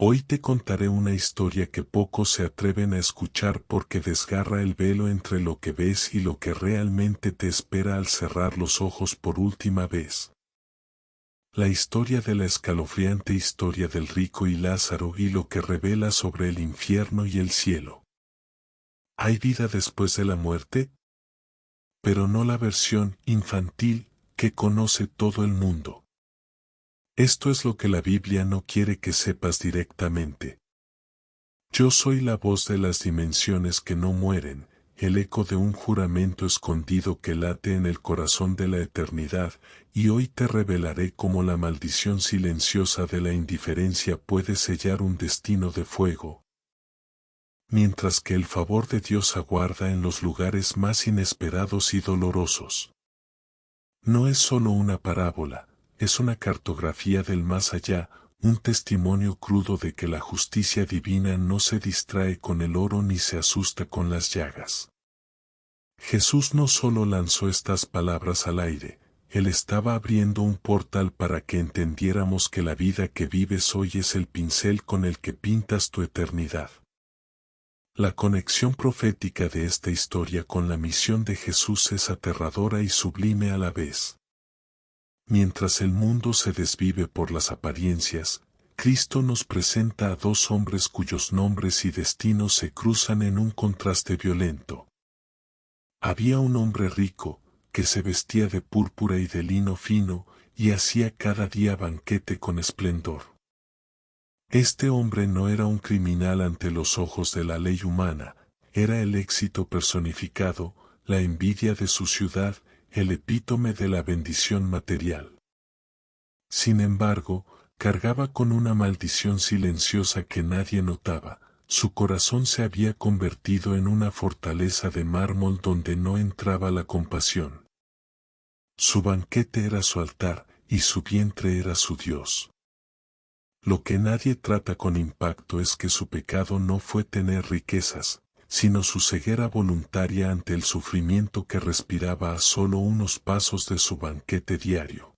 Hoy te contaré una historia que pocos se atreven a escuchar porque desgarra el velo entre lo que ves y lo que realmente te espera al cerrar los ojos por última vez. La historia de la escalofriante historia del rico y Lázaro y lo que revela sobre el infierno y el cielo. ¿Hay vida después de la muerte? Pero no la versión infantil que conoce todo el mundo. Esto es lo que la Biblia no quiere que sepas directamente. Yo soy la voz de las dimensiones que no mueren, el eco de un juramento escondido que late en el corazón de la eternidad, y hoy te revelaré cómo la maldición silenciosa de la indiferencia puede sellar un destino de fuego, mientras que el favor de Dios aguarda en los lugares más inesperados y dolorosos. No es solo una parábola, es una cartografía del más allá, un testimonio crudo de que la justicia divina no se distrae con el oro ni se asusta con las llagas. Jesús no solo lanzó estas palabras al aire, Él estaba abriendo un portal para que entendiéramos que la vida que vives hoy es el pincel con el que pintas tu eternidad. La conexión profética de esta historia con la misión de Jesús es aterradora y sublime a la vez. Mientras el mundo se desvive por las apariencias, Cristo nos presenta a dos hombres cuyos nombres y destinos se cruzan en un contraste violento. Había un hombre rico, que se vestía de púrpura y de lino fino, y hacía cada día banquete con esplendor. Este hombre no era un criminal ante los ojos de la ley humana, era el éxito personificado, la envidia de su ciudad, el epítome de la bendición material. Sin embargo, cargaba con una maldición silenciosa que nadie notaba, su corazón se había convertido en una fortaleza de mármol donde no entraba la compasión. Su banquete era su altar, y su vientre era su Dios. Lo que nadie trata con impacto es que su pecado no fue tener riquezas, sino su ceguera voluntaria ante el sufrimiento que respiraba a solo unos pasos de su banquete diario.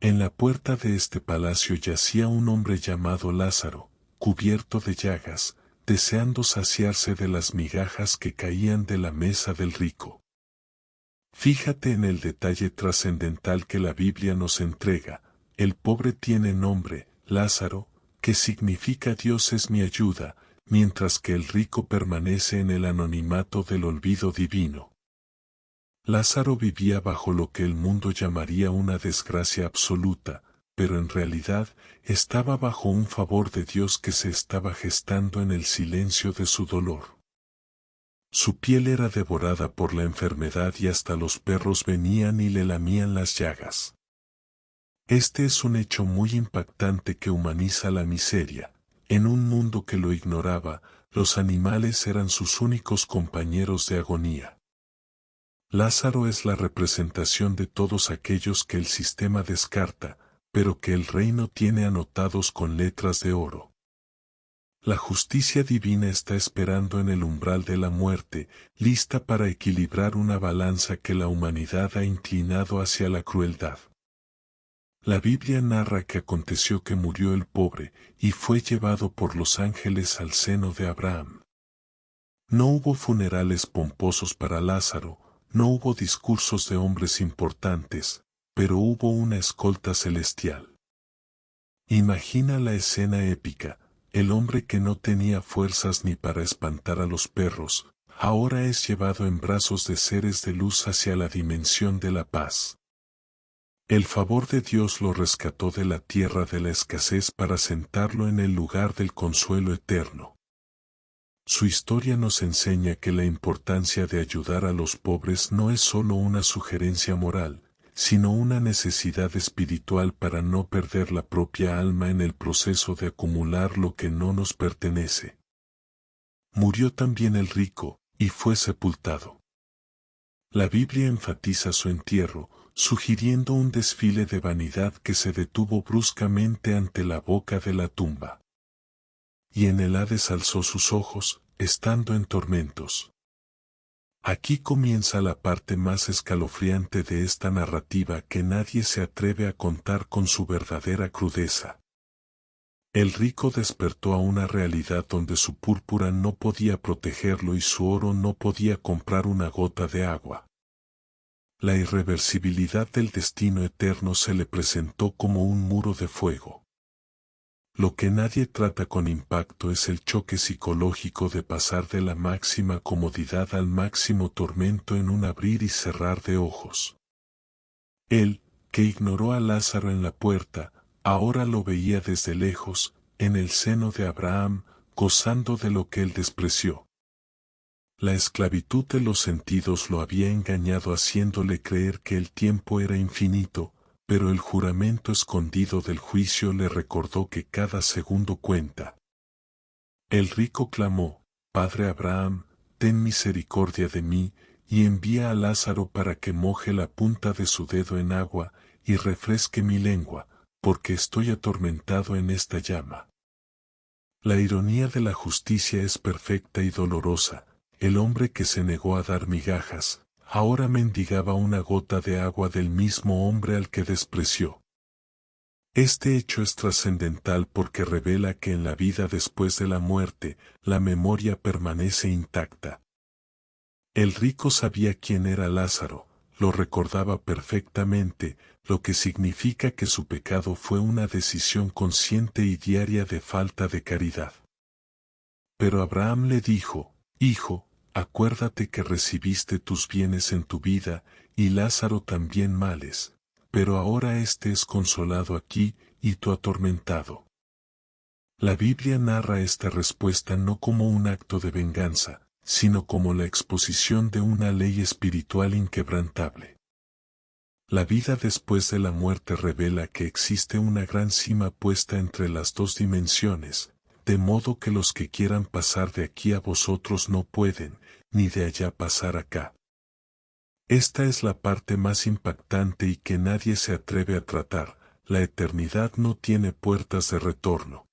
En la puerta de este palacio yacía un hombre llamado Lázaro, cubierto de llagas, deseando saciarse de las migajas que caían de la mesa del rico. Fíjate en el detalle trascendental que la Biblia nos entrega, el pobre tiene nombre, Lázaro, que significa Dios es mi ayuda, mientras que el rico permanece en el anonimato del olvido divino. Lázaro vivía bajo lo que el mundo llamaría una desgracia absoluta, pero en realidad estaba bajo un favor de Dios que se estaba gestando en el silencio de su dolor. Su piel era devorada por la enfermedad y hasta los perros venían y le lamían las llagas. Este es un hecho muy impactante que humaniza la miseria. En un mundo que lo ignoraba, los animales eran sus únicos compañeros de agonía. Lázaro es la representación de todos aquellos que el sistema descarta, pero que el reino tiene anotados con letras de oro. La justicia divina está esperando en el umbral de la muerte, lista para equilibrar una balanza que la humanidad ha inclinado hacia la crueldad. La Biblia narra que aconteció que murió el pobre, y fue llevado por los ángeles al seno de Abraham. No hubo funerales pomposos para Lázaro, no hubo discursos de hombres importantes, pero hubo una escolta celestial. Imagina la escena épica, el hombre que no tenía fuerzas ni para espantar a los perros, ahora es llevado en brazos de seres de luz hacia la dimensión de la paz. El favor de Dios lo rescató de la tierra de la escasez para sentarlo en el lugar del consuelo eterno. Su historia nos enseña que la importancia de ayudar a los pobres no es solo una sugerencia moral, sino una necesidad espiritual para no perder la propia alma en el proceso de acumular lo que no nos pertenece. Murió también el rico, y fue sepultado. La Biblia enfatiza su entierro, sugiriendo un desfile de vanidad que se detuvo bruscamente ante la boca de la tumba. Y en el Hades alzó sus ojos, estando en tormentos. Aquí comienza la parte más escalofriante de esta narrativa que nadie se atreve a contar con su verdadera crudeza. El rico despertó a una realidad donde su púrpura no podía protegerlo y su oro no podía comprar una gota de agua. La irreversibilidad del destino eterno se le presentó como un muro de fuego. Lo que nadie trata con impacto es el choque psicológico de pasar de la máxima comodidad al máximo tormento en un abrir y cerrar de ojos. Él, que ignoró a Lázaro en la puerta, ahora lo veía desde lejos, en el seno de Abraham, gozando de lo que él despreció. La esclavitud de los sentidos lo había engañado haciéndole creer que el tiempo era infinito, pero el juramento escondido del juicio le recordó que cada segundo cuenta. El rico clamó, Padre Abraham, ten misericordia de mí, y envía a Lázaro para que moje la punta de su dedo en agua, y refresque mi lengua, porque estoy atormentado en esta llama. La ironía de la justicia es perfecta y dolorosa. El hombre que se negó a dar migajas, ahora mendigaba una gota de agua del mismo hombre al que despreció. Este hecho es trascendental porque revela que en la vida después de la muerte, la memoria permanece intacta. El rico sabía quién era Lázaro, lo recordaba perfectamente, lo que significa que su pecado fue una decisión consciente y diaria de falta de caridad. Pero Abraham le dijo, Hijo, acuérdate que recibiste tus bienes en tu vida, y Lázaro también males, pero ahora éste es consolado aquí, y tú atormentado. La Biblia narra esta respuesta no como un acto de venganza, sino como la exposición de una ley espiritual inquebrantable. La vida después de la muerte revela que existe una gran cima puesta entre las dos dimensiones, de modo que los que quieran pasar de aquí a vosotros no pueden, ni de allá pasar acá. Esta es la parte más impactante y que nadie se atreve a tratar, la eternidad no tiene puertas de retorno.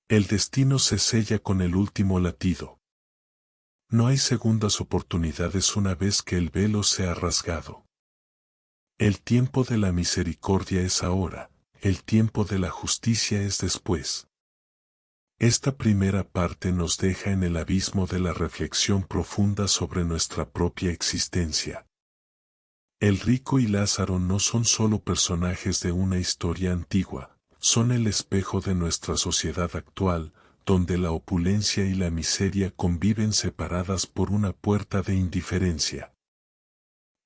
El destino se sella con el último latido. No hay segundas oportunidades una vez que el velo se ha rasgado. El tiempo de la misericordia es ahora, el tiempo de la justicia es después. Esta primera parte nos deja en el abismo de la reflexión profunda sobre nuestra propia existencia. El rico y Lázaro no son solo personajes de una historia antigua, son el espejo de nuestra sociedad actual, donde la opulencia y la miseria conviven separadas por una puerta de indiferencia.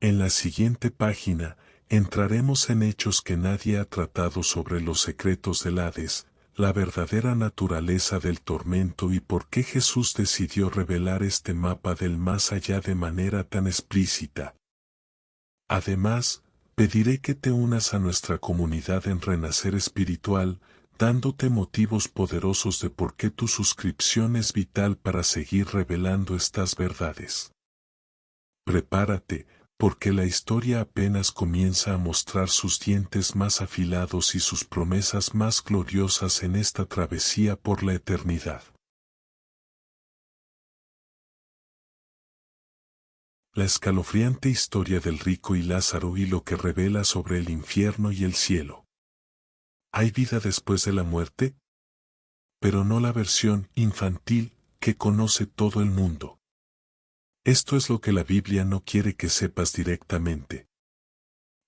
En la siguiente página, entraremos en hechos que nadie ha tratado sobre los secretos del Hades, la verdadera naturaleza del tormento y por qué Jesús decidió revelar este mapa del más allá de manera tan explícita. Además, pediré que te unas a nuestra comunidad en Renacer Espiritual, dándote motivos poderosos de por qué tu suscripción es vital para seguir revelando estas verdades. Prepárate, porque la historia apenas comienza a mostrar sus dientes más afilados y sus promesas más gloriosas en esta travesía por la eternidad. La escalofriante historia del rico y Lázaro y lo que revela sobre el infierno y el cielo. ¿Hay vida después de la muerte? Pero no la versión infantil que conoce todo el mundo. Esto es lo que la Biblia no quiere que sepas directamente.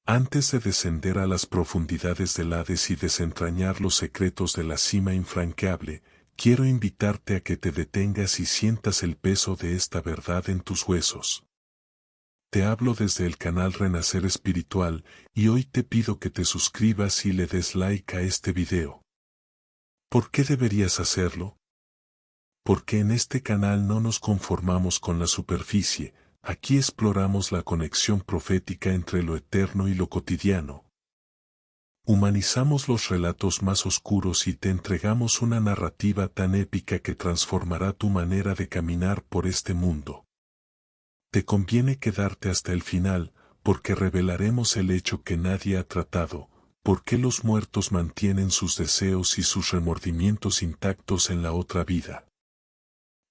Antes de descender a las profundidades del Hades y desentrañar los secretos de la cima infranqueable, quiero invitarte a que te detengas y sientas el peso de esta verdad en tus huesos. Te hablo desde el canal Renacer Espiritual, y hoy te pido que te suscribas y le des like a este video. ¿Por qué deberías hacerlo? Porque en este canal no nos conformamos con la superficie, aquí exploramos la conexión profética entre lo eterno y lo cotidiano. Humanizamos los relatos más oscuros y te entregamos una narrativa tan épica que transformará tu manera de caminar por este mundo. Te conviene quedarte hasta el final, porque revelaremos el hecho que nadie ha tratado, por qué los muertos mantienen sus deseos y sus remordimientos intactos en la otra vida.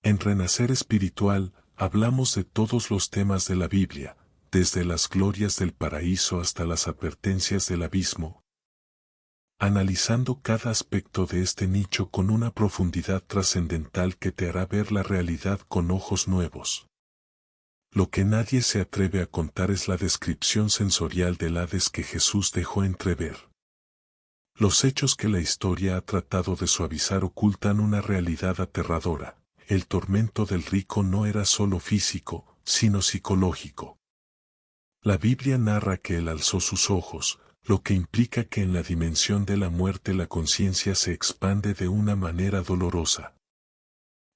En Renacer Espiritual, hablamos de todos los temas de la Biblia, desde las glorias del paraíso hasta las advertencias del abismo. analizando cada aspecto de este nicho con una profundidad trascendental que te hará ver la realidad con ojos nuevos. Lo que nadie se atreve a contar es la descripción sensorial del Hades que Jesús dejó entrever. Los hechos que la historia ha tratado de suavizar ocultan una realidad aterradora. El tormento del rico no era solo físico, sino psicológico. La Biblia narra que él alzó sus ojos, lo que implica que en la dimensión de la muerte la conciencia se expande de una manera dolorosa.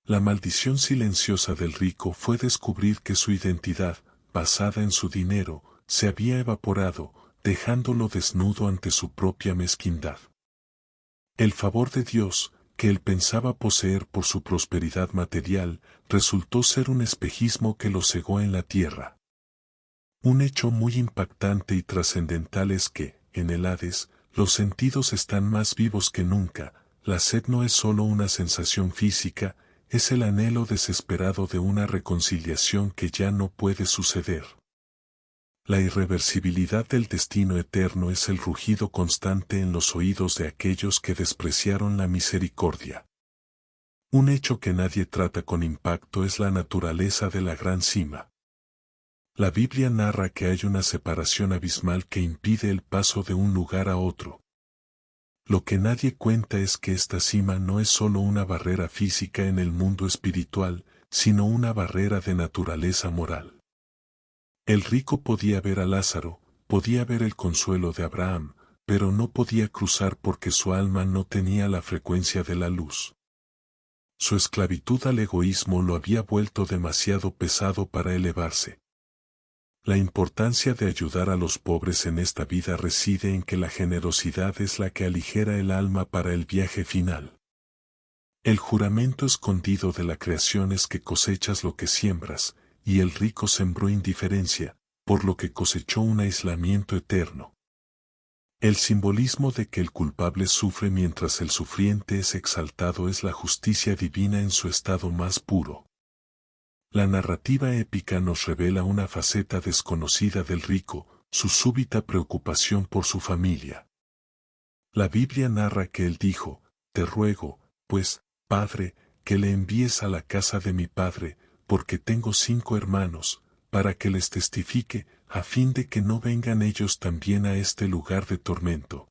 La maldición silenciosa del rico fue descubrir que su identidad, basada en su dinero, se había evaporado, dejándolo desnudo ante su propia mezquindad. El favor de Dios, que él pensaba poseer por su prosperidad material, resultó ser un espejismo que lo cegó en la tierra. Un hecho muy impactante y trascendental es que, en el Hades, los sentidos están más vivos que nunca. La sed no es solo una sensación física, es el anhelo desesperado de una reconciliación que ya no puede suceder. La irreversibilidad del destino eterno es el rugido constante en los oídos de aquellos que despreciaron la misericordia. Un hecho que nadie trata con impacto es la naturaleza de la gran cima. La Biblia narra que hay una separación abismal que impide el paso de un lugar a otro. Lo que nadie cuenta es que esta cima no es solo una barrera física en el mundo espiritual, sino una barrera de naturaleza moral. El rico podía ver a Lázaro, podía ver el consuelo de Abraham, pero no podía cruzar porque su alma no tenía la frecuencia de la luz. Su esclavitud al egoísmo lo había vuelto demasiado pesado para elevarse. La importancia de ayudar a los pobres en esta vida reside en que la generosidad es la que aligera el alma para el viaje final. El juramento escondido de la creación es que cosechas lo que siembras, y el rico sembró indiferencia, por lo que cosechó un aislamiento eterno. El simbolismo de que el culpable sufre mientras el sufriente es exaltado es la justicia divina en su estado más puro. La narrativa épica nos revela una faceta desconocida del rico, su súbita preocupación por su familia. La Biblia narra que él dijo: «Te ruego, pues, Padre, que le envíes a la casa de mi padre, porque tengo 5 hermanos, para que les testifique, a fin de que no vengan ellos también a este lugar de tormento».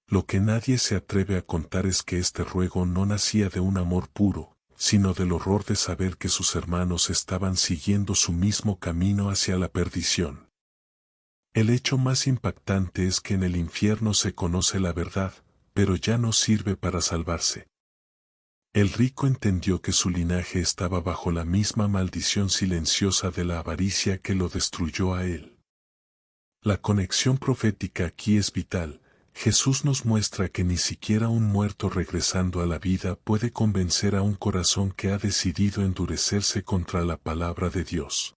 Lo que nadie se atreve a contar es que este ruego no nacía de un amor puro, sino del horror de saber que sus hermanos estaban siguiendo su mismo camino hacia la perdición. El hecho más impactante es que en el infierno se conoce la verdad, pero ya no sirve para salvarse. El rico entendió que su linaje estaba bajo la misma maldición silenciosa de la avaricia que lo destruyó a él. La conexión profética aquí es vital. Jesús nos muestra que ni siquiera un muerto regresando a la vida puede convencer a un corazón que ha decidido endurecerse contra la palabra de Dios.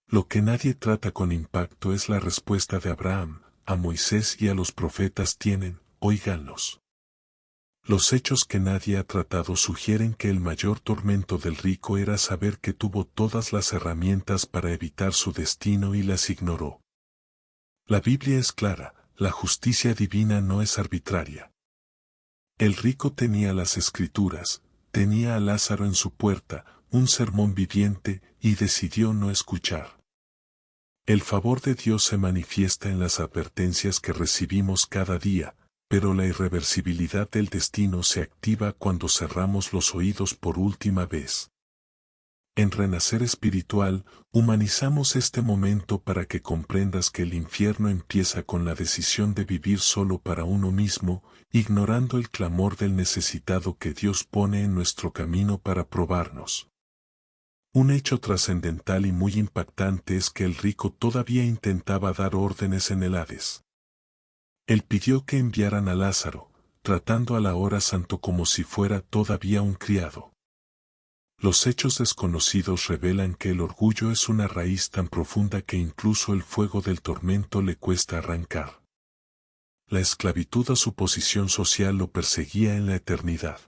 Lo que nadie trata con impacto es la respuesta de Abraham, a Moisés y a los profetas tienen: «Óiganlos». Los hechos que nadie ha tratado sugieren que el mayor tormento del rico era saber que tuvo todas las herramientas para evitar su destino y las ignoró. La Biblia es clara: la justicia divina no es arbitraria. El rico tenía las Escrituras, tenía a Lázaro en su puerta, un sermón viviente, y decidió no escuchar. El favor de Dios se manifiesta en las advertencias que recibimos cada día, pero la irreversibilidad del destino se activa cuando cerramos los oídos por última vez. En Renacer Espiritual, humanizamos este momento para que comprendas que el infierno empieza con la decisión de vivir solo para uno mismo, ignorando el clamor del necesitado que Dios pone en nuestro camino para probarnos. Un hecho trascendental y muy impactante es que el rico todavía intentaba dar órdenes en el Hades. Él pidió que enviaran a Lázaro, tratando a la hora santo como si fuera todavía un criado. Los hechos desconocidos revelan que el orgullo es una raíz tan profunda que incluso el fuego del tormento le cuesta arrancar. La esclavitud a su posición social lo perseguía en la eternidad.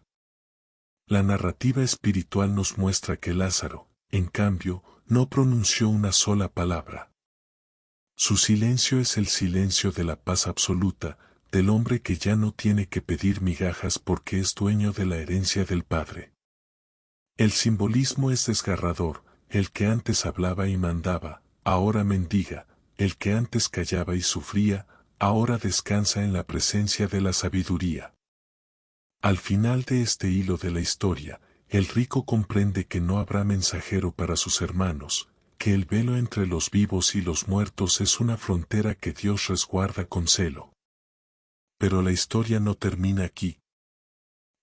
La narrativa espiritual nos muestra que Lázaro, en cambio, no pronunció una sola palabra. Su silencio es el silencio de la paz absoluta, del hombre que ya no tiene que pedir migajas porque es dueño de la herencia del Padre. El simbolismo es desgarrador: el que antes hablaba y mandaba, ahora mendiga; el que antes callaba y sufría, ahora descansa en la presencia de la sabiduría. Al final de este hilo de la historia, el rico comprende que no habrá mensajero para sus hermanos, que el velo entre los vivos y los muertos es una frontera que Dios resguarda con celo. Pero la historia no termina aquí.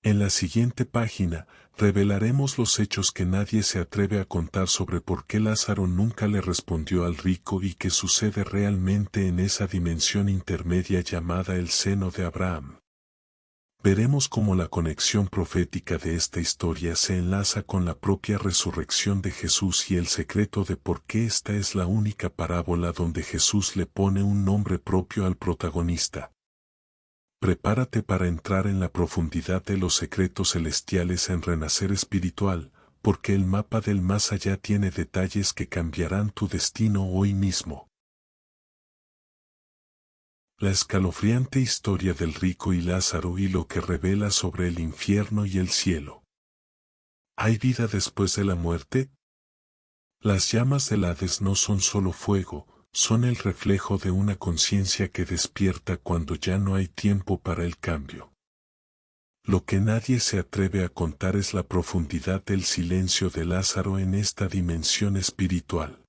En la siguiente página, revelaremos los hechos que nadie se atreve a contar sobre por qué Lázaro nunca le respondió al rico y qué sucede realmente en esa dimensión intermedia llamada el seno de Abraham. Veremos cómo la conexión profética de esta historia se enlaza con la propia resurrección de Jesús y el secreto de por qué esta es la única parábola donde Jesús le pone un nombre propio al protagonista. Prepárate para entrar en la profundidad de los secretos celestiales en Renacer Espiritual, porque el mapa del más allá tiene detalles que cambiarán tu destino hoy mismo. La escalofriante historia del rico y Lázaro y lo que revela sobre el infierno y el cielo. ¿Hay vida después de la muerte? Las llamas del Hades no son solo fuego, son el reflejo de una conciencia que despierta cuando ya no hay tiempo para el cambio. Lo que nadie se atreve a contar es la profundidad del silencio de Lázaro en esta dimensión espiritual.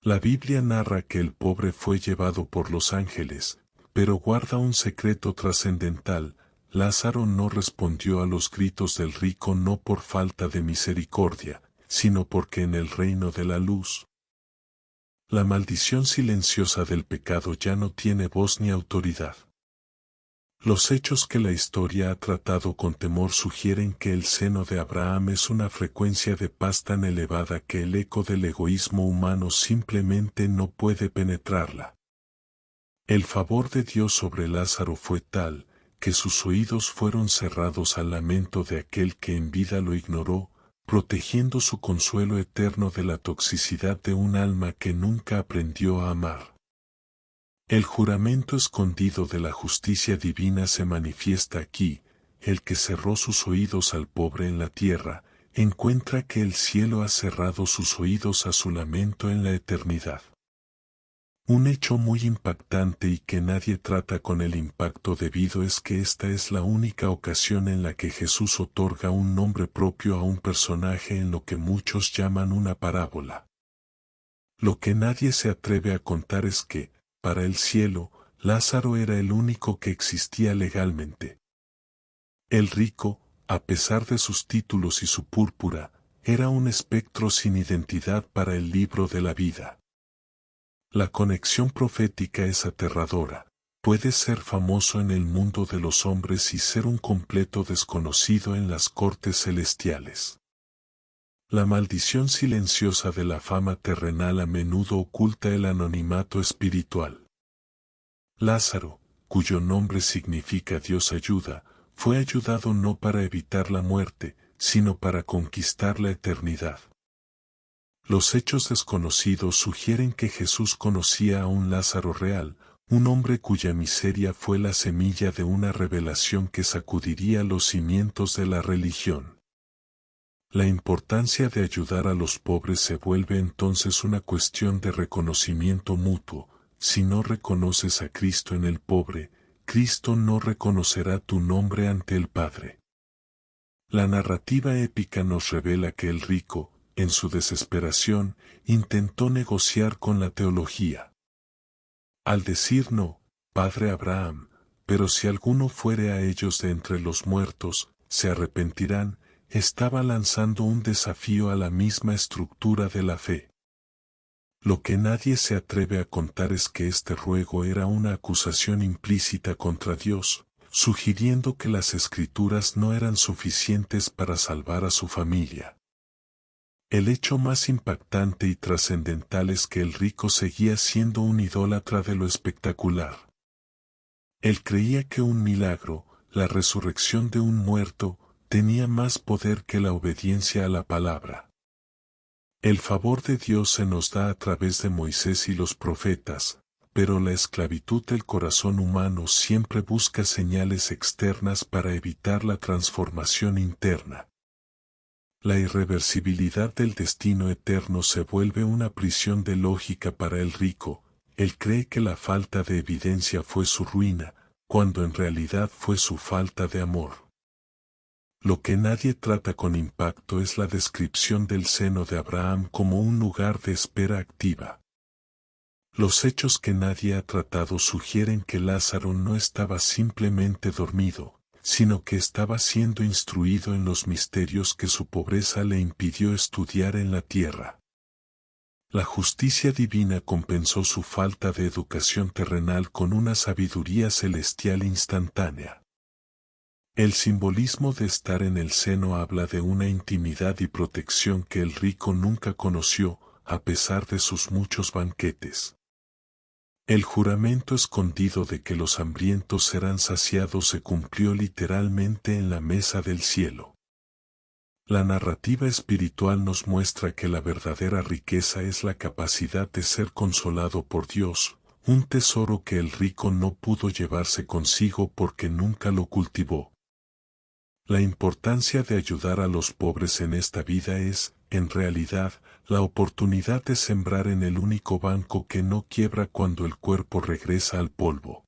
La Biblia narra que el pobre fue llevado por los ángeles, pero guarda un secreto trascendental: Lázaro no respondió a los gritos del rico no por falta de misericordia, sino porque en el reino de la luz, la maldición silenciosa del pecado ya no tiene voz ni autoridad. Los hechos que la historia ha tratado con temor sugieren que el seno de Abraham es una frecuencia de paz tan elevada que el eco del egoísmo humano simplemente no puede penetrarla. El favor de Dios sobre Lázaro fue tal, que sus oídos fueron cerrados al lamento de aquel que en vida lo ignoró, protegiendo su consuelo eterno de la toxicidad de un alma que nunca aprendió a amar. El juramento escondido de la justicia divina se manifiesta aquí: el que cerró sus oídos al pobre en la tierra, encuentra que el cielo ha cerrado sus oídos a su lamento en la eternidad. Un hecho muy impactante y que nadie trata con el impacto debido es que esta es la única ocasión en la que Jesús otorga un nombre propio a un personaje en lo que muchos llaman una parábola. Lo que nadie se atreve a contar es que, para el cielo, Lázaro era el único que existía legalmente. El rico, a pesar de sus títulos y su púrpura, era un espectro sin identidad para el libro de la vida. La conexión profética es aterradora. Puedes ser famoso en el mundo de los hombres y ser un completo desconocido en las cortes celestiales. La maldición silenciosa de la fama terrenal a menudo oculta el anonimato espiritual. Lázaro, cuyo nombre significa Dios ayuda, fue ayudado no para evitar la muerte, sino para conquistar la eternidad. Los hechos desconocidos sugieren que Jesús conocía a un Lázaro real, un hombre cuya miseria fue la semilla de una revelación que sacudiría los cimientos de la religión. La importancia de ayudar a los pobres se vuelve entonces una cuestión de reconocimiento mutuo. Si no reconoces a Cristo en el pobre, Cristo no reconocerá tu nombre ante el Padre. La narrativa épica nos revela que el rico, en su desesperación, intentó negociar con la teología. Al decir no, Padre Abraham, pero si alguno fuere a ellos de entre los muertos, se arrepentirán, estaba lanzando un desafío a la misma estructura de la fe. Lo que nadie se atreve a contar es que este ruego era una acusación implícita contra Dios, sugiriendo que las Escrituras no eran suficientes para salvar a su familia. El hecho más impactante y trascendental es que el rico seguía siendo un idólatra de lo espectacular. Él creía que un milagro, la resurrección de un muerto, tenía más poder que la obediencia a la palabra. El favor de Dios se nos da a través de Moisés y los profetas, pero la esclavitud del corazón humano siempre busca señales externas para evitar la transformación interna. La irreversibilidad del destino eterno se vuelve una prisión de lógica para el rico. Él cree que la falta de evidencia fue su ruina, cuando en realidad fue su falta de amor. Lo que nadie trata con impacto es la descripción del seno de Abraham como un lugar de espera activa. Los hechos que nadie ha tratado sugieren que Lázaro no estaba simplemente dormido, sino que estaba siendo instruido en los misterios que su pobreza le impidió estudiar en la tierra. La justicia divina compensó su falta de educación terrenal con una sabiduría celestial instantánea. El simbolismo de estar en el seno habla de una intimidad y protección que el rico nunca conoció, a pesar de sus muchos banquetes. El juramento escondido de que los hambrientos serán saciados se cumplió literalmente en la mesa del cielo. La narrativa espiritual nos muestra que la verdadera riqueza es la capacidad de ser consolado por Dios, un tesoro que el rico no pudo llevarse consigo porque nunca lo cultivó. La importancia de ayudar a los pobres en esta vida es, en realidad, la oportunidad de sembrar en el único banco que no quiebra cuando el cuerpo regresa al polvo.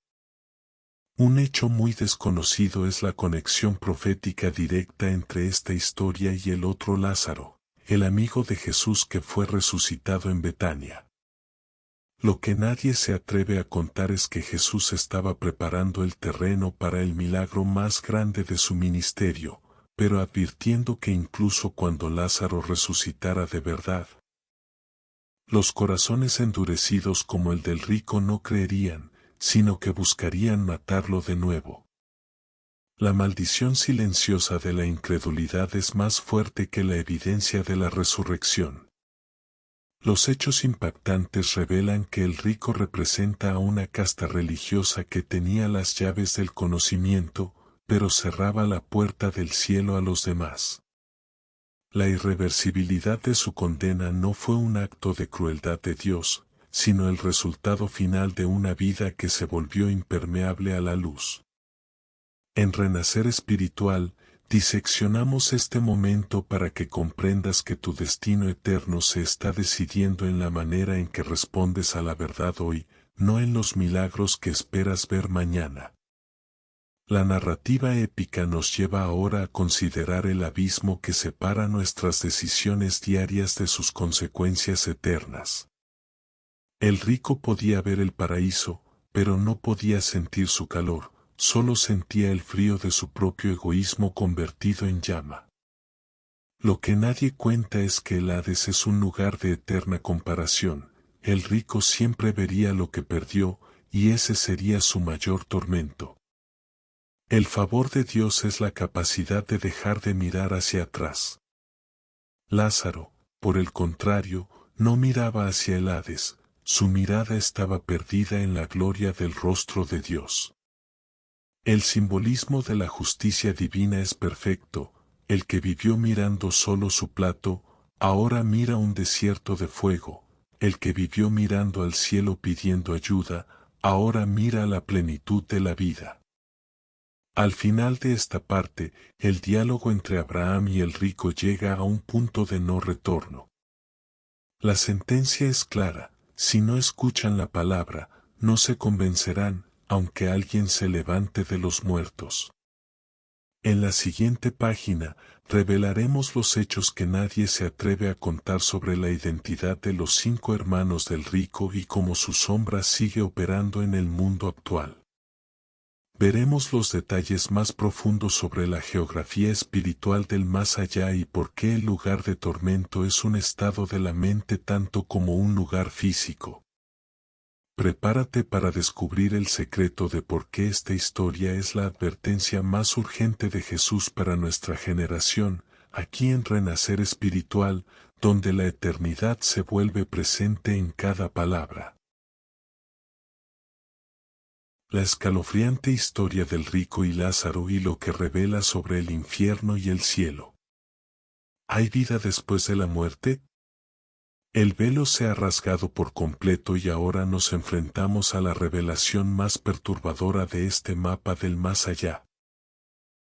Un hecho muy desconocido es la conexión profética directa entre esta historia y el otro Lázaro, el amigo de Jesús que fue resucitado en Betania. Lo que nadie se atreve a contar es que Jesús estaba preparando el terreno para el milagro más grande de su ministerio, pero advirtiendo que incluso cuando Lázaro resucitara de verdad, los corazones endurecidos como el del rico no creerían, sino que buscarían matarlo de nuevo. La maldición silenciosa de la incredulidad es más fuerte que la evidencia de la resurrección. Los hechos impactantes revelan que el rico representa a una casta religiosa que tenía las llaves del conocimiento, pero cerraba la puerta del cielo a los demás. La irreversibilidad de su condena no fue un acto de crueldad de Dios, sino el resultado final de una vida que se volvió impermeable a la luz. En Renacer Espiritual, diseccionamos este momento para que comprendas que tu destino eterno se está decidiendo en la manera en que respondes a la verdad hoy, no en los milagros que esperas ver mañana. La narrativa épica nos lleva ahora a considerar el abismo que separa nuestras decisiones diarias de sus consecuencias eternas. El rico podía ver el paraíso, pero no podía sentir su calor. Solo sentía el frío de su propio egoísmo convertido en llama. Lo que nadie cuenta es que el Hades es un lugar de eterna comparación. El rico siempre vería lo que perdió, y ese sería su mayor tormento. El favor de Dios es la capacidad de dejar de mirar hacia atrás. Lázaro, por el contrario, no miraba hacia el Hades, su mirada estaba perdida en la gloria del rostro de Dios. El simbolismo de la justicia divina es perfecto. El que vivió mirando solo su plato, ahora mira un desierto de fuego. El que vivió mirando al cielo pidiendo ayuda, ahora mira la plenitud de la vida. Al final de esta parte, el diálogo entre Abraham y el rico llega a un punto de no retorno. La sentencia es clara: si no escuchan la palabra, no se convencerán, aunque alguien se levante de los muertos. En la siguiente página, revelaremos los hechos que nadie se atreve a contar sobre la identidad de los 5 hermanos del rico y cómo su sombra sigue operando en el mundo actual. Veremos los detalles más profundos sobre la geografía espiritual del más allá y por qué el lugar de tormento es un estado de la mente tanto como un lugar físico. Prepárate para descubrir el secreto de por qué esta historia es la advertencia más urgente de Jesús para nuestra generación, aquí en Renacer Espiritual, donde la eternidad se vuelve presente en cada palabra. La escalofriante historia del rico y Lázaro y lo que revela sobre el infierno y el cielo. ¿Hay vida después de la muerte? El velo se ha rasgado por completo y ahora nos enfrentamos a la revelación más perturbadora de este mapa del más allá.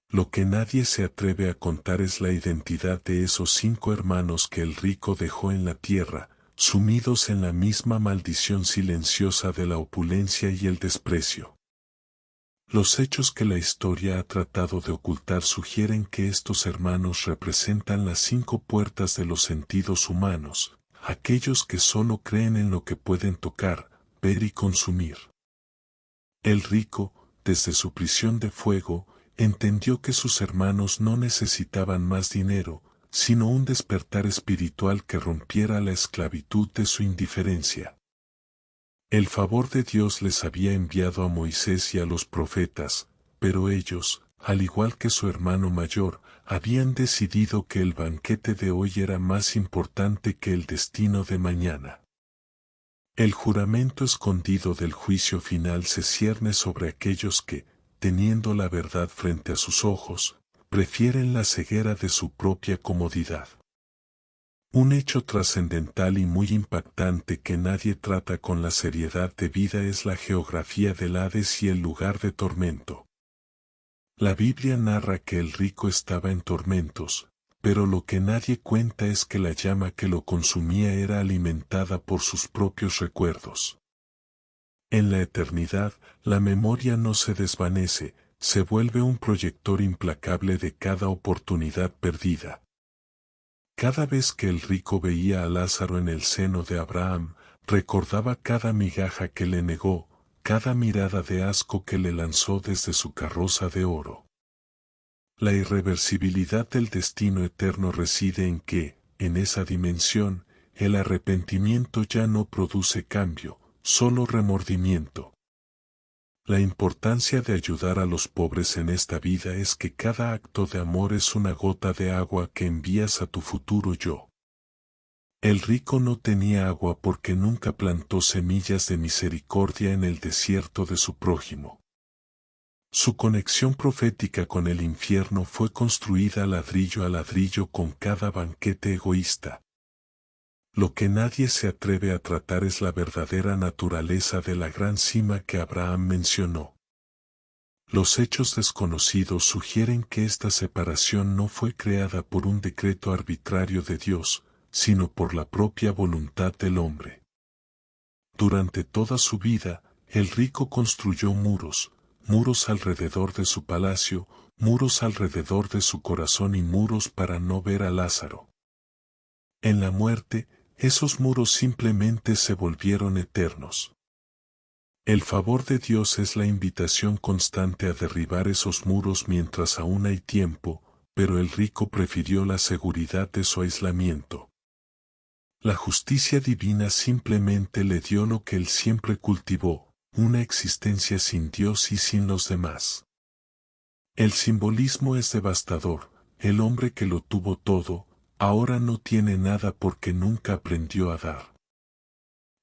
Lo que nadie se atreve a contar es la identidad de esos 5 hermanos que el rico dejó en la tierra, sumidos en la misma maldición silenciosa de la opulencia y el desprecio. Los hechos que la historia ha tratado de ocultar sugieren que estos hermanos representan las 5 puertas de los sentidos humanos, aquellos que solo creen en lo que pueden tocar, ver y consumir. El rico, desde su prisión de fuego, entendió que sus hermanos no necesitaban más dinero, sino un despertar espiritual que rompiera la esclavitud de su indiferencia. El favor de Dios les había enviado a Moisés y a los profetas, pero ellos, al igual que su hermano mayor, habían decidido que el banquete de hoy era más importante que el destino de mañana. El juramento escondido del juicio final se cierne sobre aquellos que, teniendo la verdad frente a sus ojos, prefieren la ceguera de su propia comodidad. Un hecho trascendental y muy impactante que nadie trata con la seriedad debida es la geografía del Hades y el lugar de tormento. La Biblia narra que el rico estaba en tormentos, pero lo que nadie cuenta es que la llama que lo consumía era alimentada por sus propios recuerdos. En la eternidad, la memoria no se desvanece, se vuelve un proyector implacable de cada oportunidad perdida. Cada vez que el rico veía a Lázaro en el seno de Abraham, recordaba cada migaja que le negó, cada mirada de asco que le lanzó desde su carroza de oro. La irreversibilidad del destino eterno reside en que, en esa dimensión, el arrepentimiento ya no produce cambio, solo remordimiento. La importancia de ayudar a los pobres en esta vida es que cada acto de amor es una gota de agua que envías a tu futuro yo. El rico no tenía agua porque nunca plantó semillas de misericordia en el desierto de su prójimo. Su conexión profética con el infierno fue construida ladrillo a ladrillo con cada banquete egoísta. Lo que nadie se atreve a tratar es la verdadera naturaleza de la gran cima que Abraham mencionó. Los hechos desconocidos sugieren que esta separación no fue creada por un decreto arbitrario de Dios, sino por la propia voluntad del hombre. Durante toda su vida, el rico construyó muros, muros alrededor de su palacio, muros alrededor de su corazón y muros para no ver a Lázaro. En la muerte, esos muros simplemente se volvieron eternos. El favor de Dios es la invitación constante a derribar esos muros mientras aún hay tiempo, pero el rico prefirió la seguridad de su aislamiento. La justicia divina simplemente le dio lo que él siempre cultivó, una existencia sin Dios y sin los demás. El simbolismo es devastador, el hombre que lo tuvo todo, ahora no tiene nada porque nunca aprendió a dar.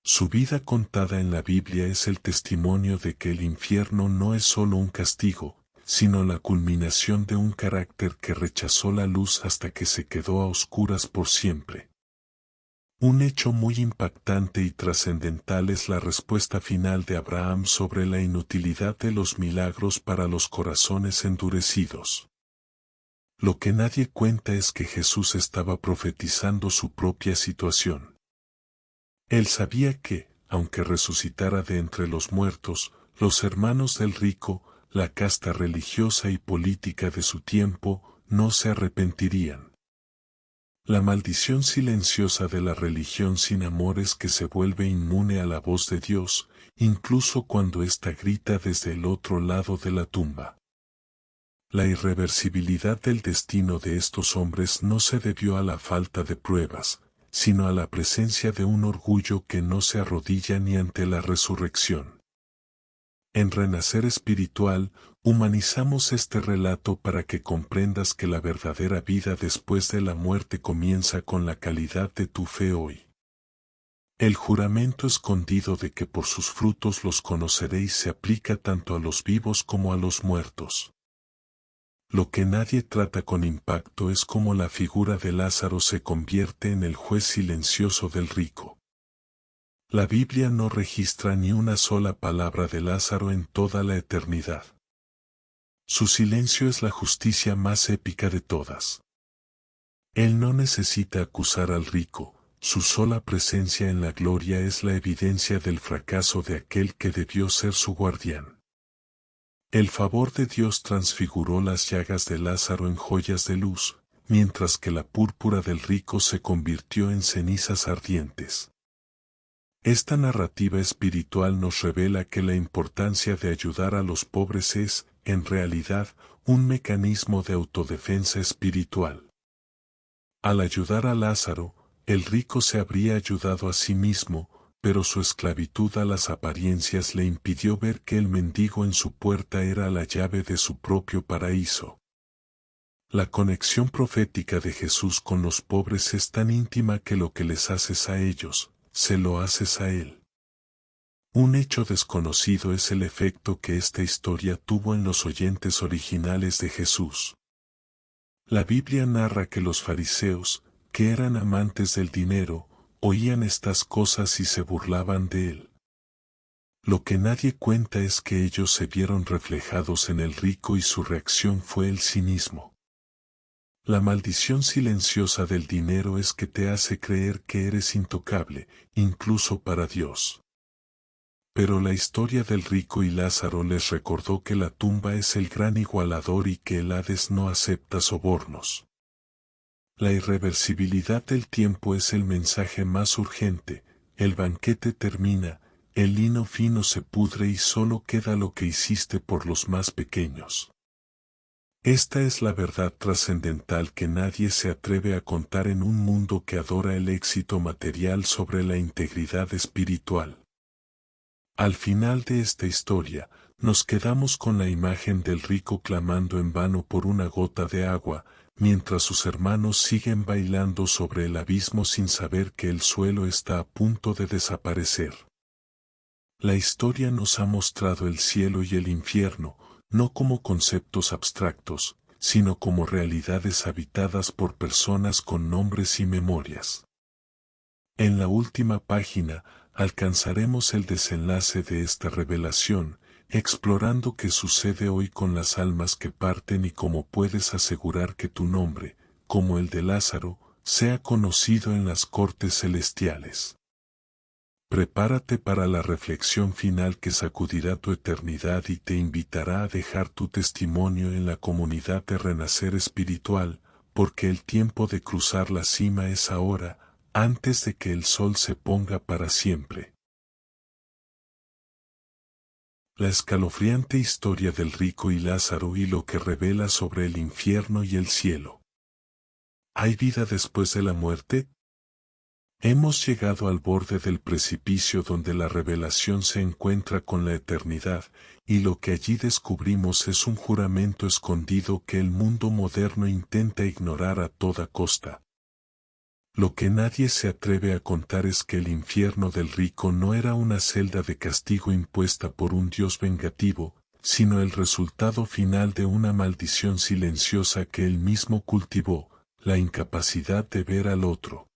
Su vida contada en la Biblia es el testimonio de que el infierno no es solo un castigo, sino la culminación de un carácter que rechazó la luz hasta que se quedó a oscuras por siempre. Un hecho muy impactante y trascendental es la respuesta final de Abraham sobre la inutilidad de los milagros para los corazones endurecidos. Lo que nadie cuenta es que Jesús estaba profetizando su propia situación. Él sabía que, aunque resucitara de entre los muertos, los hermanos del rico, la casta religiosa y política de su tiempo, no se arrepentirían. La maldición silenciosa de la religión sin amor es que se vuelve inmune a la voz de Dios, incluso cuando ésta grita desde el otro lado de la tumba. La irreversibilidad del destino de estos hombres no se debió a la falta de pruebas, sino a la presencia de un orgullo que no se arrodilla ni ante la resurrección. En Renacer Espiritual, humanizamos este relato para que comprendas que la verdadera vida después de la muerte comienza con la calidad de tu fe hoy. El juramento escondido de que por sus frutos los conoceréis se aplica tanto a los vivos como a los muertos. Lo que nadie trata con impacto es cómo la figura de Lázaro se convierte en el juez silencioso del rico. La Biblia no registra ni una sola palabra de Lázaro en toda la eternidad. Su silencio es la justicia más épica de todas. Él no necesita acusar al rico, su sola presencia en la gloria es la evidencia del fracaso de aquel que debió ser su guardián. El favor de Dios transfiguró las llagas de Lázaro en joyas de luz, mientras que la púrpura del rico se convirtió en cenizas ardientes. Esta narrativa espiritual nos revela que la importancia de ayudar a los pobres es, en realidad, un mecanismo de autodefensa espiritual. Al ayudar a Lázaro, el rico se habría ayudado a sí mismo, pero su esclavitud a las apariencias le impidió ver que el mendigo en su puerta era la llave de su propio paraíso. La conexión profética de Jesús con los pobres es tan íntima que lo que les haces a ellos, se lo haces a Él. Un hecho desconocido es el efecto que esta historia tuvo en los oyentes originales de Jesús. La Biblia narra que los fariseos, que eran amantes del dinero, oían estas cosas y se burlaban de él. Lo que nadie cuenta es que ellos se vieron reflejados en el rico y su reacción fue el cinismo. La maldición silenciosa del dinero es que te hace creer que eres intocable, incluso para Dios. Pero la historia del rico y Lázaro les recordó que la tumba es el gran igualador y que el Hades no acepta sobornos. La irreversibilidad del tiempo es el mensaje más urgente, el banquete termina, el lino fino se pudre y solo queda lo que hiciste por los más pequeños. Esta es la verdad trascendental que nadie se atreve a contar en un mundo que adora el éxito material sobre la integridad espiritual. Al final de esta historia, nos quedamos con la imagen del rico clamando en vano por una gota de agua, mientras sus hermanos siguen bailando sobre el abismo sin saber que el suelo está a punto de desaparecer. La historia nos ha mostrado el cielo y el infierno, no como conceptos abstractos, sino como realidades habitadas por personas con nombres y memorias. En la última página, alcanzaremos el desenlace de esta revelación, explorando qué sucede hoy con las almas que parten y cómo puedes asegurar que tu nombre, como el de Lázaro, sea conocido en las cortes celestiales. Prepárate para la reflexión final que sacudirá tu eternidad y te invitará a dejar tu testimonio en la comunidad de Renacer Espiritual, porque el tiempo de cruzar la cima es ahora, antes de que el sol se ponga para siempre. La escalofriante historia del rico y Lázaro y lo que revela sobre el infierno y el cielo. ¿Hay vida después de la muerte? Hemos llegado al borde del precipicio donde la revelación se encuentra con la eternidad, y lo que allí descubrimos es un juramento escondido que el mundo moderno intenta ignorar a toda costa. Lo que nadie se atreve a contar es que el infierno del rico no era una celda de castigo impuesta por un Dios vengativo, sino el resultado final de una maldición silenciosa que él mismo cultivó, la incapacidad de ver al otro.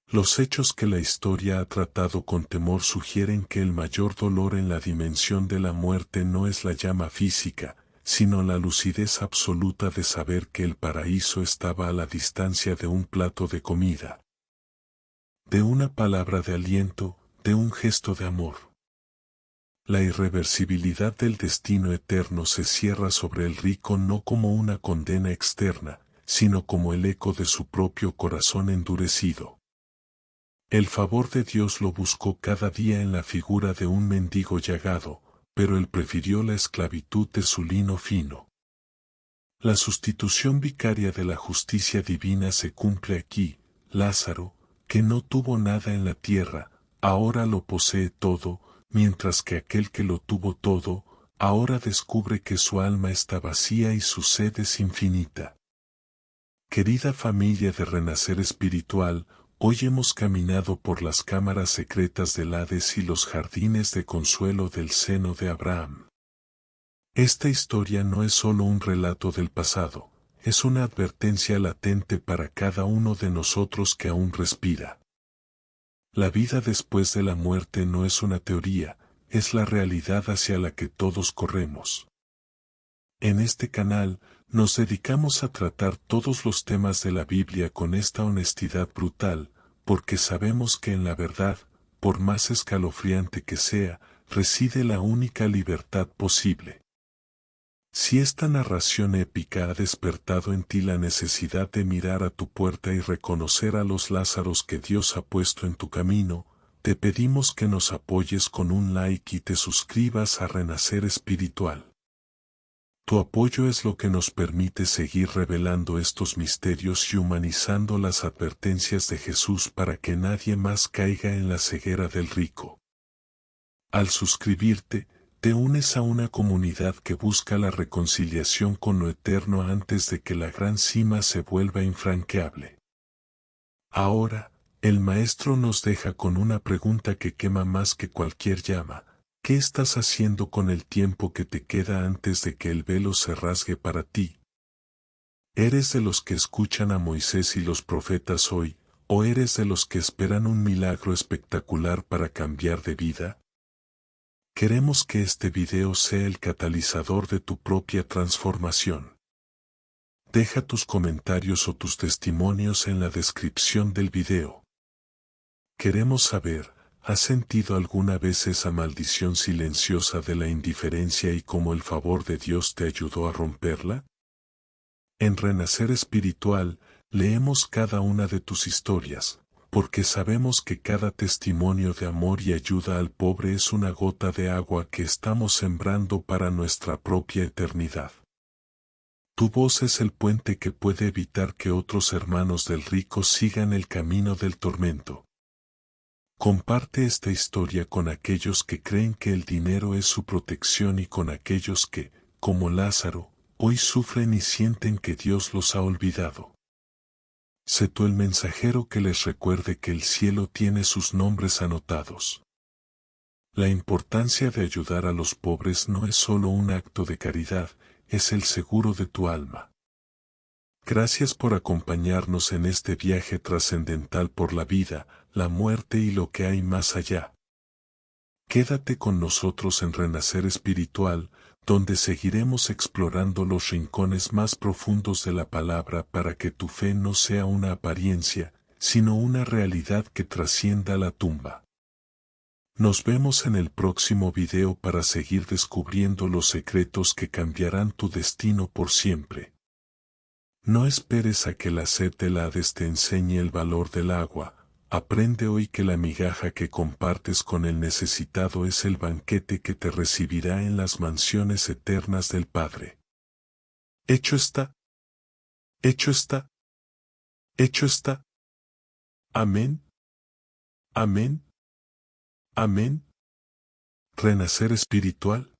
Los hechos que la historia ha tratado con temor sugieren que el mayor dolor en la dimensión de la muerte no es la llama física, sino la lucidez absoluta de saber que el paraíso estaba a la distancia de un plato de comida, de una palabra de aliento, de un gesto de amor. La irreversibilidad del destino eterno se cierra sobre el rico no como una condena externa, sino como el eco de su propio corazón endurecido. El favor de Dios lo buscó cada día en la figura de un mendigo llagado, pero él prefirió la esclavitud de su lino fino. La sustitución vicaria de la justicia divina se cumple aquí. Lázaro, que no tuvo nada en la tierra, ahora lo posee todo, mientras que aquel que lo tuvo todo, ahora descubre que su alma está vacía y su sed es infinita. Querida familia de Renacer Espiritual, hoy hemos caminado por las cámaras secretas del Hades y los jardines de consuelo del seno de Abraham. Esta historia no es solo un relato del pasado, es una advertencia latente para cada uno de nosotros que aún respira. La vida después de la muerte no es una teoría, es la realidad hacia la que todos corremos. En este canal, nos dedicamos a tratar todos los temas de la Biblia con esta honestidad brutal, porque sabemos que en la verdad, por más escalofriante que sea, reside la única libertad posible. Si esta narración épica ha despertado en ti la necesidad de mirar a tu puerta y reconocer a los Lázaros que Dios ha puesto en tu camino, te pedimos que nos apoyes con un like y te suscribas a Renacer Espiritual. Tu apoyo es lo que nos permite seguir revelando estos misterios y humanizando las advertencias de Jesús para que nadie más caiga en la ceguera del rico. Al suscribirte, te unes a una comunidad que busca la reconciliación con lo eterno antes de que la gran cima se vuelva infranqueable. Ahora, el Maestro nos deja con una pregunta que quema más que cualquier llama. ¿Qué estás haciendo con el tiempo que te queda antes de que el velo se rasgue para ti? ¿Eres de los que escuchan a Moisés y los profetas hoy, o eres de los que esperan un milagro espectacular para cambiar de vida? Queremos que este video sea el catalizador de tu propia transformación. Deja tus comentarios o tus testimonios en la descripción del video. Queremos saber, ¿has sentido alguna vez esa maldición silenciosa de la indiferencia y cómo el favor de Dios te ayudó a romperla? En Renacer Espiritual, leemos cada una de tus historias, porque sabemos que cada testimonio de amor y ayuda al pobre es una gota de agua que estamos sembrando para nuestra propia eternidad. Tu voz es el puente que puede evitar que otros hermanos del rico sigan el camino del tormento. Comparte esta historia con aquellos que creen que el dinero es su protección y con aquellos que, como Lázaro, hoy sufren y sienten que Dios los ha olvidado. Sé tú el mensajero que les recuerde que el cielo tiene sus nombres anotados. La importancia de ayudar a los pobres no es solo un acto de caridad, es el seguro de tu alma. Gracias por acompañarnos en este viaje trascendental por la vida, la muerte y lo que hay más allá. Quédate con nosotros en Renacer Espiritual, donde seguiremos explorando los rincones más profundos de la palabra para que tu fe no sea una apariencia, sino una realidad que trascienda la tumba. Nos vemos en el próximo video para seguir descubriendo los secretos que cambiarán tu destino por siempre. No esperes a que la sed del Hades te enseñe el valor del agua. Aprende hoy que la migaja que compartes con el necesitado es el banquete que te recibirá en las mansiones eternas del Padre. Hecho está. Hecho está. Hecho está. Amén. Amén. Amén. Renacer espiritual.